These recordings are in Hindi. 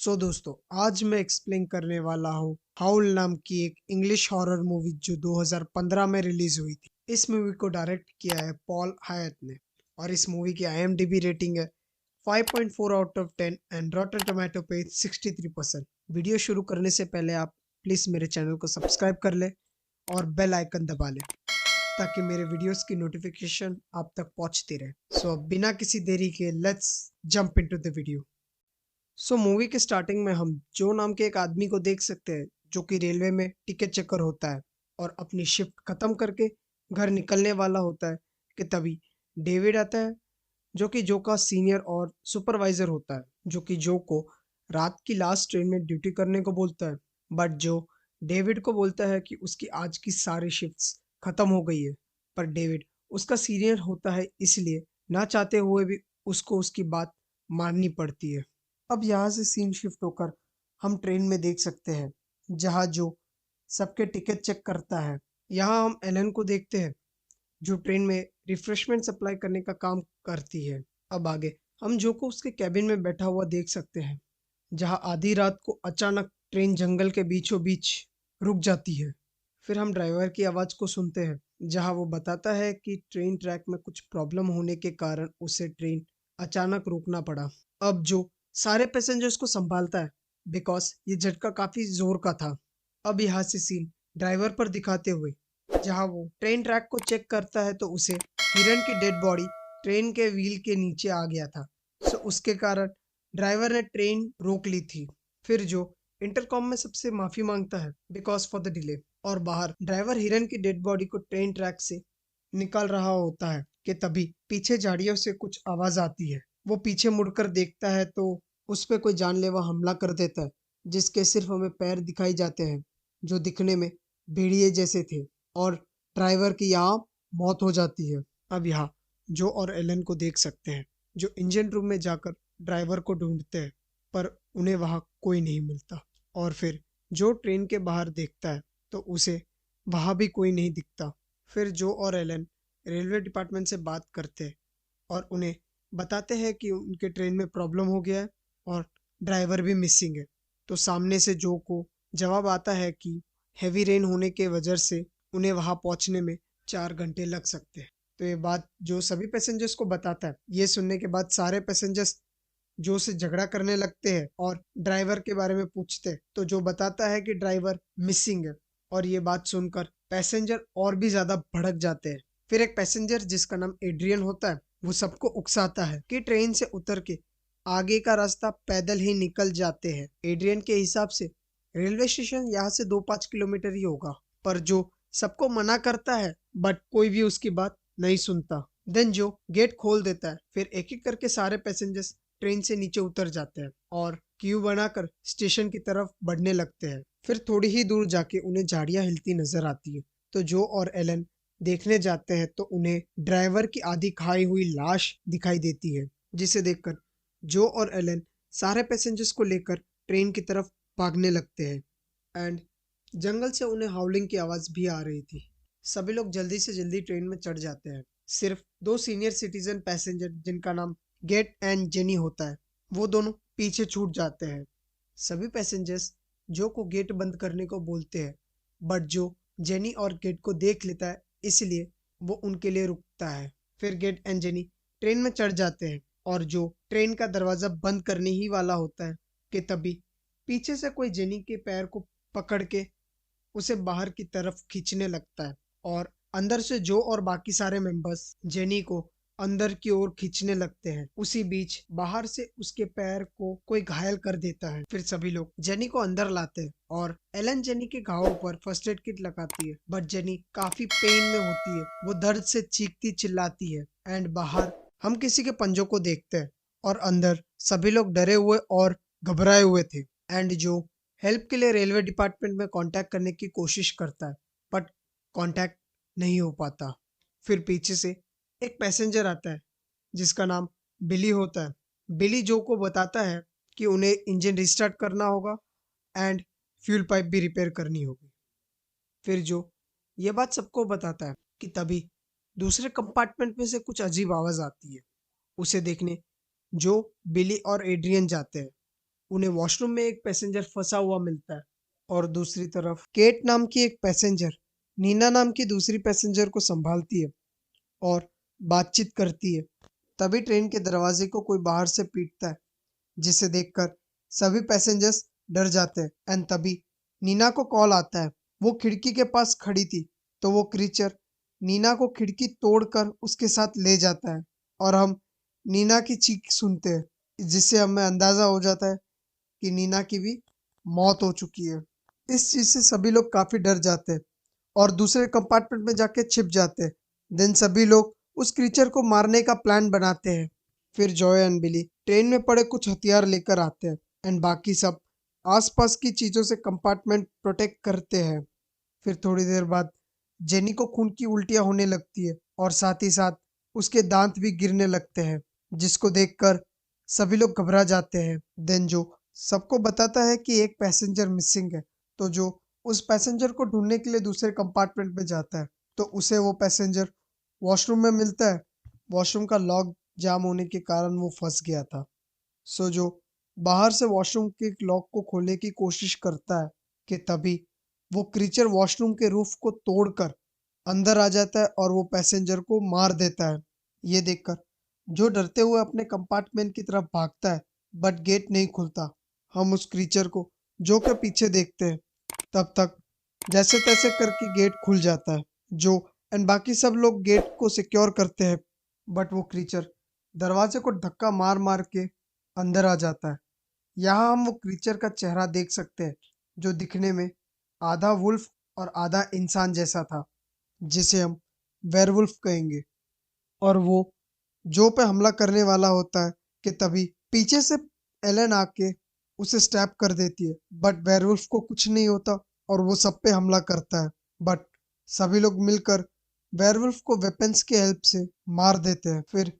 दोस्तों, आज मैं एक्सप्लेन करने वाला हूँ हाउल नाम की एक इंग्लिश हॉरर मूवी जो 2015 में रिलीज हुई थी। इस मूवी को डायरेक्ट किया है पॉल हायत ने और इस मूवी की IMDb रेटिंग है 5.4 आउट ऑफ 10 एंड रॉटन टोमेटो पे 63%। वीडियो शुरू करने से पहले आप प्लीज मेरे चैनल को सब्सक्राइब कर ले और बेल आइकन दबा ले ताकि मेरे वीडियोस की नोटिफिकेशन आप तक पहुंचती रहे। अब बिना किसी देरी के let's jump into the video. Movie के स्टार्टिंग में हम जो नाम के एक आदमी को देख सकते हैं जो कि रेलवे में टिकट चेकर होता है और अपनी शिफ्ट खत्म करके घर निकलने वाला होता है कि तभी डेविड आता है जो कि जो का सीनियर और सुपरवाइजर होता है, जो कि जो को रात की लास्ट ट्रेन में ड्यूटी करने को बोलता है। बट जो डेविड को बोलता है कि उसकी आज की सारी शिफ्ट्स खत्म हो गई है, पर डेविड उसका सीनियर होता है इसलिए ना चाहते हुए भी उसको उसकी बात माननी पड़ती है। अब यहाँ से सीन शिफ्ट होकर हम ट्रेन में देख सकते हैं जहाँ जो सबके टिकट चेक करता है। यहाँ हम एलन को देखते हैं जो ट्रेन में रिफ्रेशमेंट सप्लाई करने का काम करती है। अब आगे हम जो को उसके कैबिन में बैठा हुआ देख सकते हैं जहाँ आधी रात को अचानक ट्रेन जंगल के बीचों बीच रुक जाती है। फिर हम ड्राइवर की आवाज़ को सुनते हैं जहाँ वो बताता है कि ट्रेन ट्रैक में कुछ प्रॉब्लम होने के कारण उसे ट्रेन अचानक रोकना पड़ा। अब जो सारे पैसेंजर्स को संभालता है बिकॉज ये झटका काफी जोर का था। अब यहाँ से सीन ड्राइवर पर दिखाते हुए जहाँ वो ट्रेन ट्रैक को चेक करता है तो उसे हिरन की डेड बॉडी ट्रेन के व्हील के नीचे आ गया था। उसके कारण ड्राइवर ने ट्रेन रोक ली थी। फिर जो इंटरकॉम में सबसे माफी मांगता है बिकॉज फॉर द डिले, और बाहर ड्राइवर हिरन की डेड बॉडी को ट्रेन ट्रैक से निकाल रहा होता है कि तभी पीछे झाड़ियों से कुछ आवाज आती है। वो पीछे मुड़कर देखता है तो उस पे कोई जानलेवा हमला कर देता है जिसके सिर्फ हमें पैर दिखाई जाते हैं जो दिखने में भेड़िए जैसे थे, और ड्राइवर की यहाँ मौत हो जाती है। अब यहाँ जो और एलन को देख सकते हैं जो इंजन रूम में जाकर ड्राइवर को ढूंढते हैं पर उन्हें वहाँ कोई नहीं मिलता, और फिर जो ट्रेन के बाहर देखता है तो उसे वहाँ भी कोई नहीं दिखता। फिर जो और एलन रेलवे डिपार्टमेंट से बात करते हैं और उन्हें बताते हैं कि उनके ट्रेन में प्रॉब्लम हो गया है और ड्राइवर भी मिसिंग है। तो सामने से जो को जवाब आता है कि हैवी रेन होने के वजह से उन्हें वहां पहुंचने में 4 घंटे लग सकते हैं। तो ये बात जो सभी पैसेंजर्स को बताता है। ये सुनने के बाद सारे पैसेंजर्स जो से झगड़ा करने लगते हैं और ड्राइवर के बारे में पूछते हैं तो जो बताता है कि ड्राइवर मिसिंग है, और ये बात सुनकर पैसेंजर और भी ज्यादा भड़क जाते हैं। फिर एक पैसेंजर जिसका नाम एड्रियन होता है वो सबको उकसाता है कि ट्रेन से उतर के आगे का रास्ता पैदल ही निकल जाते हैं। एड्रियन के हिसाब से रेलवे स्टेशन यहाँ से 2-5 किलोमीटर ही होगा, पर जो सबको मना करता है बट कोई भी उसकी बात नहीं सुनता। देन जो गेट खोल देता है। फिर एक एक करके सारे पैसेंजर्स ट्रेन से नीचे उतर जाते हैं और क्यू बनाकर स्टेशन की तरफ बढ़ने लगते हैं। फिर थोड़ी ही दूर जाके उन्हें झाड़ियां हिलती नजर आती है तो जो और एलन देखने जाते हैं तो उन्हें ड्राइवर की आधी खाई हुई लाश दिखाई देती है, जिसे देखकर जो और एलन सारे पैसेंजर्स को लेकर ट्रेन की तरफ भागने लगते हैं। एंड जंगल से उन्हें हाउलिंग की आवाज भी आ रही थी। सभी लोग जल्दी से जल्दी ट्रेन में चढ़ जाते हैं। सिर्फ दो सीनियर सिटीजन पैसेंजर जिनका नाम गेट एंड जेनी होता है वो दोनों पीछे छूट जाते हैं। सभी पैसेंजर्स जो को गेट बंद करने को बोलते हैं बट जो जेनी और गेट को देख लेता है इसलिए वो उनके लिए रुकता है। फिर गेट एंड जेनी ट्रेन में चढ़ जाते हैं और जो ट्रेन का दरवाजा बंद करने ही वाला होता है कि तभी पीछे से कोई जेनी के पैर को पकड़ के उसे बाहर की तरफ खींचने लगता है, और अंदर से जो और बाकी सारे मेंबर्स जेनी को अंदर की ओर खींचने लगते हैं। उसी बीच बाहर से उसके पैर को कोई घायल कर देता है। फिर सभी लोग जेनी को अंदर लाते हैं और एलन जेनी के घावों पर फर्स्ट एड किट लगाती है बट जेनी काफी पेन में होती है। वो दर्द से चीखती चिल्लाती है। एंड बाहर हम किसी के पंजों को देखते हैं और अंदर सभी लोग डरे हुए और घबराए हुए थे। एंड जो हेल्प के लिए रेलवे डिपार्टमेंट में कांटेक्ट करने की कोशिश करता है बट कांटेक्ट नहीं हो पाता। फिर पीछे से एक पैसेंजर आता है जिसका नाम बिली होता है। बिली जो को बताता है कि उन्हें इंजन रिस्टार्ट करना होगा एंड फ्यूल पाइप भी रिपेयर करनी होगी। फिर जो ये बात सबको बताता है कि तभी दूसरे कंपार्टमेंट में से कुछ अजीब आवाज आती है। उसे देखने जो बिली और एड्रियन जाते हैं उन्हें वॉशरूम में एक पैसेंजर फंसा हुआ मिलता है और दूसरी तरफ केट नाम की एक पैसेंजर नीना नाम की दूसरी पैसेंजर को संभालती है और बातचीत करती है। तभी ट्रेन के दरवाजे को कोई बाहर से पीटता है, जिसे देखकर सभी पैसेंजर्स डर जाते हैं। एंड तभी नीना को कॉल आता है। वो खिड़की के पास खड़ी थी, तो वो क्रीचर नीना को खिड़की तोड़कर उसके साथ ले जाता है और हम नीना की चीख सुनते हैं, जिससे हमें अंदाजा हो जाता है कि नीना की भी मौत हो चुकी है। इस चीज से सभी लोग काफी डर जाते हैं और दूसरे कंपार्टमेंट में जाके छिप जाते हैं। देन सभी लोग उस क्रीचर को मारने का प्लान बनाते हैं। फिर जॉय एंड बिली ट्रेन में पड़े कुछ हथियार लेकर आते हैं एंड बाकी सब आसपास की चीजों से कंपार्टमेंट प्रोटेक्ट करते हैं। फिर थोड़ी देर बाद जेनी को खून की उल्टियां होने लगती है और साथ ही साथ उसके दांत भी गिरने लगते हैं, जिसको देखकर सभी लोग घबरा जाते हैं। देन जो सबको बताता है कि एक पैसेंजर मिसिंग है, तो जो उस पैसेंजर को ढूंढने के लिए दूसरे कंपार्टमेंट में जाता है, तो उसे वो पैसेंजर वॉशरूम में मिलता है। वॉशरूम का लॉक जाम होने के कारण वो फंस गया था। सो जो बाहर से वॉशरूम के लॉक को खोलने की कोशिश करता है कि तभी वो क्रीचर वॉशरूम के रूफ को तोड़कर अंदर आ जाता है और वो पैसेंजर को मार देता है। ये देखकर जो डरते हुए अपने कंपार्टमेंट की तरफ भागता है, बट गेट नहीं खुलता। हम उस क्रीचर को जो के पीछे देखते हैं। तब तक जैसे तैसे करके गेट खुल जाता है। जो एंड बाकी सब लोग गेट को सिक्योर करते हैं, बट वो क्रीचर दरवाजे को धक्का मार मार के अंदर आ जाता है। यहाँ हम वो क्रीचर का चेहरा देख सकते हैं, जो दिखने में आधा वुल्फ और आधा इंसान जैसा था, जिसे हम वेयरवुल्फ कहेंगे। और वो जो पे हमला करने वाला होता है कि तभी पीछे से एलन आके उसे स्टैप कर देती है, बट वेयरवुल्फ को कुछ नहीं होता और वो सब पे हमला करता है। बट सभी लोग मिलकर वेयरवुल्फ को वेपन्स के हेल्प से मार देते हैं। फिर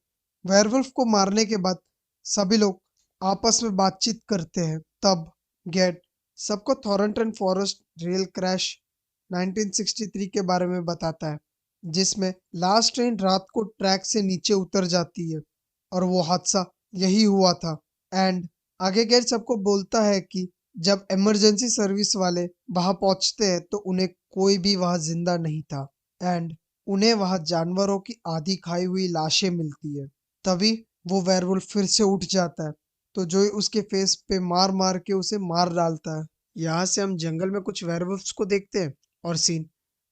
वेयरवुल्फ को मारने के बाद सभी लोग आपस में बातचीत करते हैं। तब गेट सबको थॉरंटन फॉरेस्ट रेल क्रैश 1963 के बारे में बताता है, जिसमें लास्ट ट्रेन रात को ट्रैक से नीचे उतर जाती है और वो हादसा यही हुआ था। एंड आगे गेट सबको बोलता है कि जब इमरजेंसी सर्विस वाले वहां पहुंचते हैं तो उन्हें कोई भी वहां जिंदा नहीं था एंड उन्हें वहां जानवरों की आधी खाई हुई लाशें मिलती है। तभी वो वेयरवुल्फ फिर से उठ जाता है, तो जोई उसके फेस पे मार मार के उसे मार डालता है। यहाँ से हम जंगल में कुछ वेयरवुल्फ्स को देखते हैं और सीन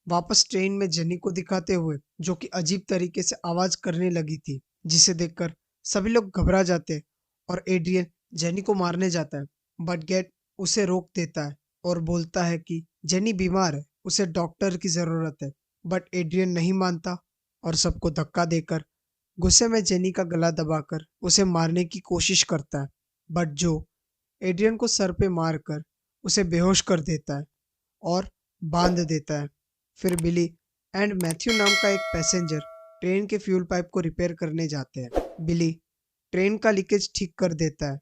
वापस ट्रेन में जेनी को दिखाते हुए, जो कि अजीब तरीके से आवाज करने लगी थी, जिसे देखकर सभी लोग घबरा जाते हैं और एड्रियन जेनी को मारने जाता है, बट गेट उसे रोक देता है और बोलता है कि जेनी बीमार है, उसे डॉक्टर की जरूरत है। बट एड्रियन नहीं मानता और सबको धक्का देकर गुस्से में जेनी का गला दबाकर उसे मारने की कोशिश करता है, बट जो एड्रियन को सर पे मारकर उसे बेहोश कर देता है और बांध देता है। फिर बिली एंड मैथ्यू नाम का एक पैसेंजर ट्रेन के फ्यूल पाइप को रिपेयर करने जाते हैं। बिली ट्रेन का लीकेज ठीक कर देता है।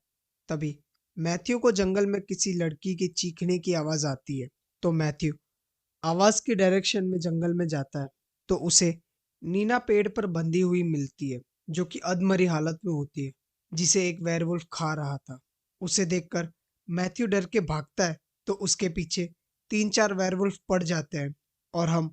तभी मैथ्यू को जंगल में किसी लड़की के चीखने की आवाज आती है, तो मैथ्यू आवाज की डायरेक्शन में जंगल में जाता है, तो उसे नीना पेड़ पर बंधी हुई मिलती है, जो कि अधमरी हालत में होती है, जिसे एक वेयरवुल्फ खा रहा था। उसे देखकर मैथ्यू डर के भागता है, तो उसके पीछे 3-4 वेयरवुल्फ पड़ जाते हैं और हम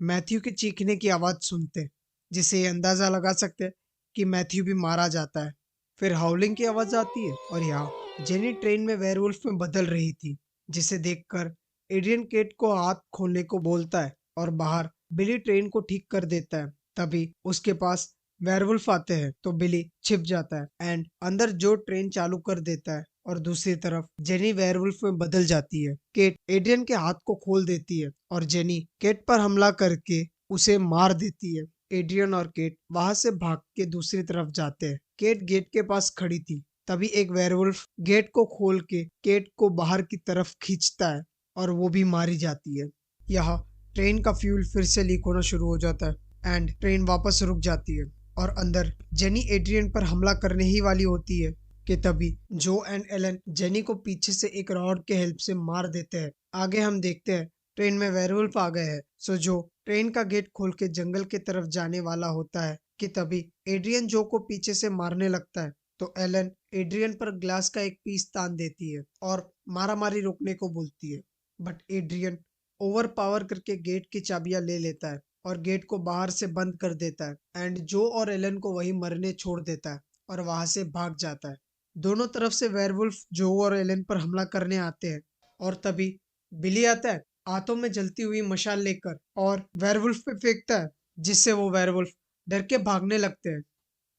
मैथ्यू के चीखने की आवाज सुनते हैं, जिससे ये अंदाजा लगा सकते हैं कि मैथ्यू भी मारा जाता है। फिर हाउलिंग की आवाज आती है और यहाँ जेनी ट्रेन में वेयरवुल्फ में बदल रही थी, जिसे देखकर एड्रियन केट को हाथ खोलने को बोलता है और बाहर बिली ट्रेन को ठीक कर देता है। तभी उसके पास वेयरवुल्फ आते हैं, तो बिली छिप जाता है एंड अंदर जो ट्रेन चालू कर देता है और दूसरी तरफ जेनी वेयरवुल्फ में बदल जाती है। केट एड्रियन के हाथ को खोल देती है और जेनी केट पर हमला करके उसे मार देती है। एड्रियन और केट वहां से भाग के दूसरी तरफ जाते हैं। केट गेट के पास खड़ी थी, तभी एक वेयरवुल्फ गेट को खोल के केट को बाहर की तरफ खींचता है और वो भी मारी जाती है। यहाँ ट्रेन का फ्यूल फिर से लीक होना शुरू हो जाता है एंड ट्रेन वापस रुक जाती है और अंदर जेनी एड्रियन पर हमला करने ही वाली होती है कि तभी जो एंड एलन जेनी को पीछे से एक रॉड के हेल्प से मार देते हैं। आगे हम देखते हैं ट्रेन में वेयरवुल्फ आ गए हैं। सो जो ट्रेन का गेट खोल के जंगल की तरफ जाने वाला होता है कि तभी एड्रियन जो को पीछे से मारने लगता है, तो एलन एड्रियन पर ग्लास का एक पीस तान देती है और मारामारी रोकने को बोलती है। बट एड्रियन ओवर पावर करके गेट की चाबियां ले लेता है और गेट को बाहर से बंद कर देता है एंड जो और एलन को वहीं मरने छोड़ देता है और वहां से भाग जाता है। दोनों तरफ से वेयरवुल्फ जो और एलन पर हमला करने आते हैं और तभी बिली आता है हाथों में जलती हुई मशाल लेकर और वेयरवुल्फ पे फेंकता है, जिससे वो वेयरवुल्फ डर के भागने लगते हैं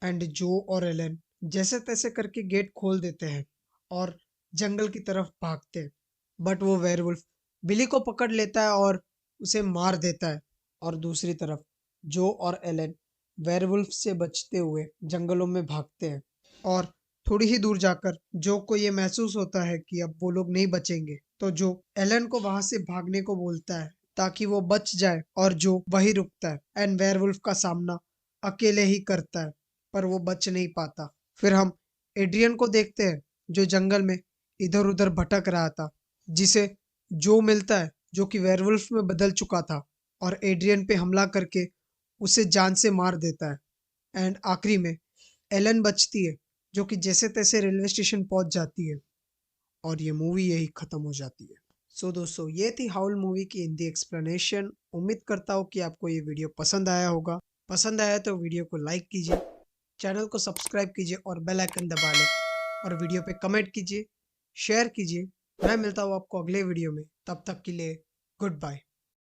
एंड जो और एलन जैसे तैसे करके गेट खोल देते हैं और जंगल की तरफ भागते हैं। बट वो वेयरवुल्फ बिली को पकड़ लेता है और उसे मार देता है और दूसरी तरफ जो और एलन वेयरवुल्फ से बचते हुए जंगलों में भागते हैं और थोड़ी ही दूर जाकर जो को ये महसूस होता है कि अब वो लोग नहीं बचेंगे, तो जो एलन को वहां से भागने को बोलता है ताकि वो बच जाए और जो वही रुकता है एंड वेयरवुल्फ का सामना अकेले ही करता है पर वो बच नहीं पाता। फिर हम एड्रियन को देखते हैं जो जंगल में इधर उधर भटक रहा था, जिसे जो मिलता है जो कि वेयरवुल्फ में बदल चुका था और एड्रियन पे हमला करके उसे जान से मार देता है एंड आखिरी में एलन बचती है जो कि जैसे तैसे रेलवे स्टेशन पहुंच जाती है और ये मूवी यही खत्म हो जाती है। सो दोस्तों, ये थी हाउल मूवी की हिंदी एक्सप्लेनेशन। उम्मीद करता हूँ कि आपको ये वीडियो पसंद आया होगा। पसंद आया तो वीडियो को लाइक कीजिए, चैनल को सब्सक्राइब कीजिए और बेल आइकन दबा लें और वीडियो पे कमेंट कीजिए, शेयर कीजिए। मैं मिलता हूँ आपको अगले वीडियो में, तब तक के लिए गुड बाय।